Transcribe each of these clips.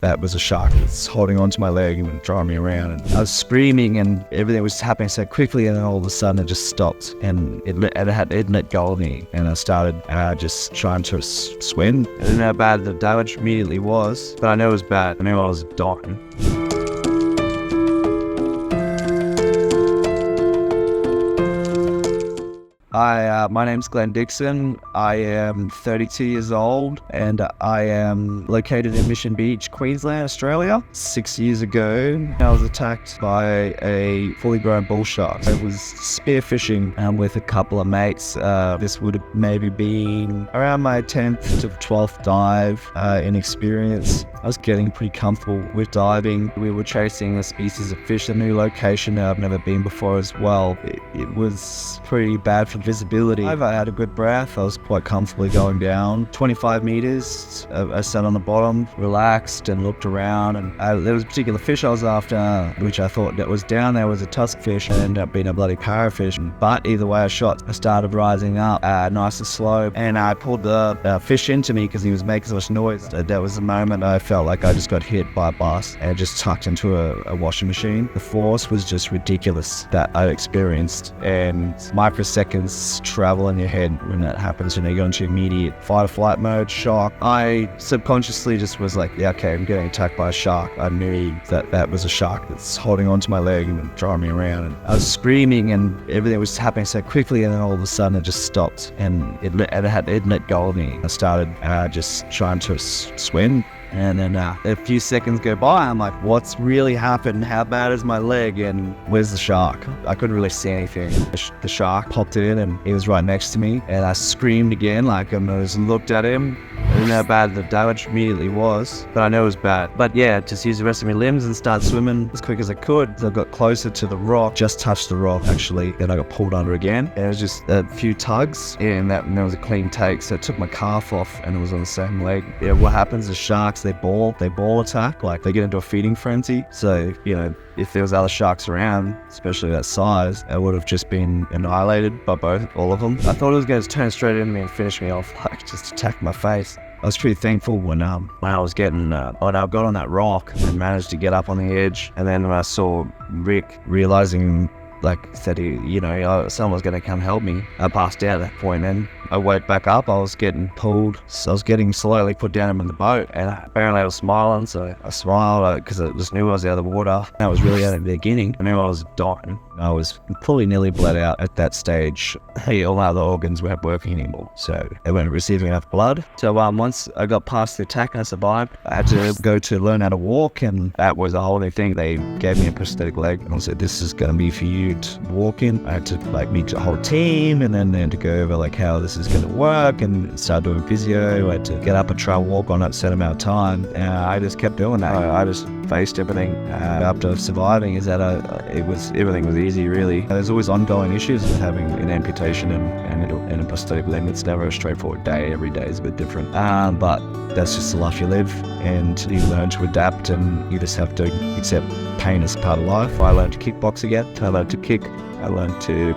That was a shark that's holding onto my leg and driving me around. And I was screaming and everything was happening so quickly, and then all of a sudden it just stopped and it let go of me. And I started just trying to swim. I didn't know how bad the damage immediately was, but I knew it was bad. I knew I was dying. My name's Glen. I am 32 years old and I am located in Mission Beach, Queensland, Australia. 6 years ago, I was attacked by a fully grown bull shark. I was spearfishing with a couple of mates. This would have maybe been around my 10th to 12th dive in experience. I was getting pretty comfortable with diving. We were chasing a species of fish, a new location that I've never been before as well. It was pretty bad for visibility. I had a good breath. I was quite comfortably going down 25 meters. I sat on the bottom, relaxed and looked around, and there was a particular fish I was after, which I thought that was down there was a tusk fish, and ended up being a bloody parrotfish. But either way I shot, I started rising up nice and slow, and I pulled the fish into me because he was making so much noise. That was the moment I felt like I just got hit by a bus and just tucked into a washing machine. The force was just ridiculous that I experienced, and microseconds travel in your head when that happens. You go into immediate fight or flight mode, shock. I subconsciously just was like, yeah, okay, I'm getting attacked by a shark. I knew that was a shark that's holding onto my leg and driving me around. And I was screaming and everything was happening so quickly, and then all of a sudden it just stopped and it let go of me. I started just trying to swim. And then a few seconds go by, I'm like, what's really happened? How bad is my leg? And where's the shark? I couldn't really see anything. The shark popped in and he was right next to me. And I screamed again, like I just looked at him. I didn't know how bad the damage immediately was, but I knew it was bad. But yeah, just use the rest of my limbs and start swimming as quick as I could. So I got closer to the rock, just touched the rock actually. Then I got pulled under again. And it was just a few tugs, and there was a clean take. So I took my calf off and it was on the same leg. Yeah, what happens is sharks, they ball attack, like they get into a feeding frenzy. So, if there was other sharks around, especially that size, I would have just been annihilated by all of them. I thought it was going to turn straight into me and finish me off, like just attack my face. I was pretty thankful when I was getting, when I got on that rock and managed to get up on the edge. And then when I saw Rick realizing, like, said someone was going to come help me, I passed out at that point, and I woke back up. I was getting pulled, so I was getting slowly put down in the boat, and apparently I was smiling, so I smiled because I just knew I was out of the water. I was really at the beginning. I knew I was dying. I was fully nearly bled out at that stage. All other organs weren't working anymore, so they weren't receiving enough blood. So once I got past the attack and I survived, I had to go to learn how to walk, and that was a whole new thing. They gave me a prosthetic leg and said, this is going to be for you to walk in. I had to meet the whole team, and then to go over how this is going to work and start doing physio. I had to get up and try and walk on that set amount of time, and I just kept doing that. I just faced everything. After surviving is that everything was easy, really. There's always ongoing issues with having an amputation and a prosthetic limb. It's never a straightforward day. Every day is a bit different, but that's just the life you live, and you learn to adapt, and you just have to accept pain as part of life. I learned to kickbox again. I learned to kick. I learned to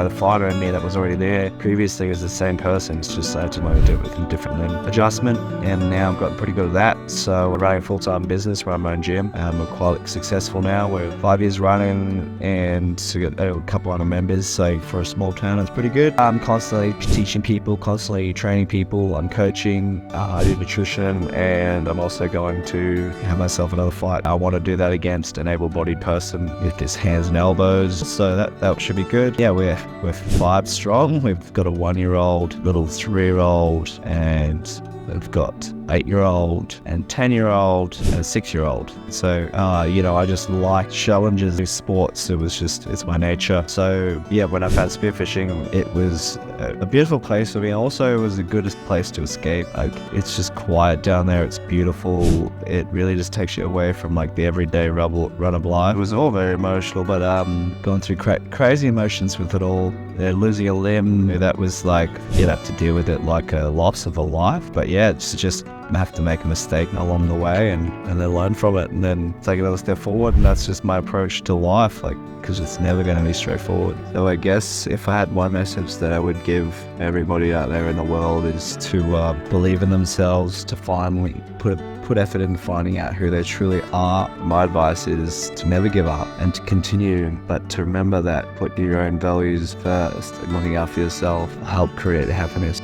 the fighter in me that was already there previously was the same person. It's just I had to learn to do it with a different limb adjustment, and now I've gotten pretty good at that. So we're running a full-time business, run my own gym. We're quite successful now. We're 5 years running, and we got a couple other members. So for a small town, it's pretty good. I'm constantly teaching people, constantly training people. I'm coaching, I do nutrition, and I'm also going to have myself another fight. I want to do that against an able-bodied person with his hands and elbows. So that should be good. Yeah, we're 5 strong. We've got a 1-year-old, little 3-year-old, and we've got 8-year-old and 10-year-old and a 6-year-old. So, I just like challenges in sports. It's my nature. So, yeah, when I found spearfishing, it was a beautiful place for me. Also, it was the goodest place to escape. It's just quiet down there. It's beautiful. It really just takes you away from the everyday run of life. It was all very emotional, but going through crazy emotions with it all. Losing a limb, that was you'd have to deal with it like a loss of a life. But yeah, it's just have to make a mistake along the way and then learn from it and then take another step forward. And that's just my approach to life, because it's never going to be straightforward. So I guess if I had one message that I would give everybody out there in the world is to believe in themselves, to finally put put effort in finding out who they truly are. My advice is to never give up and to continue, but to remember that putting your own values first and looking after yourself help create happiness.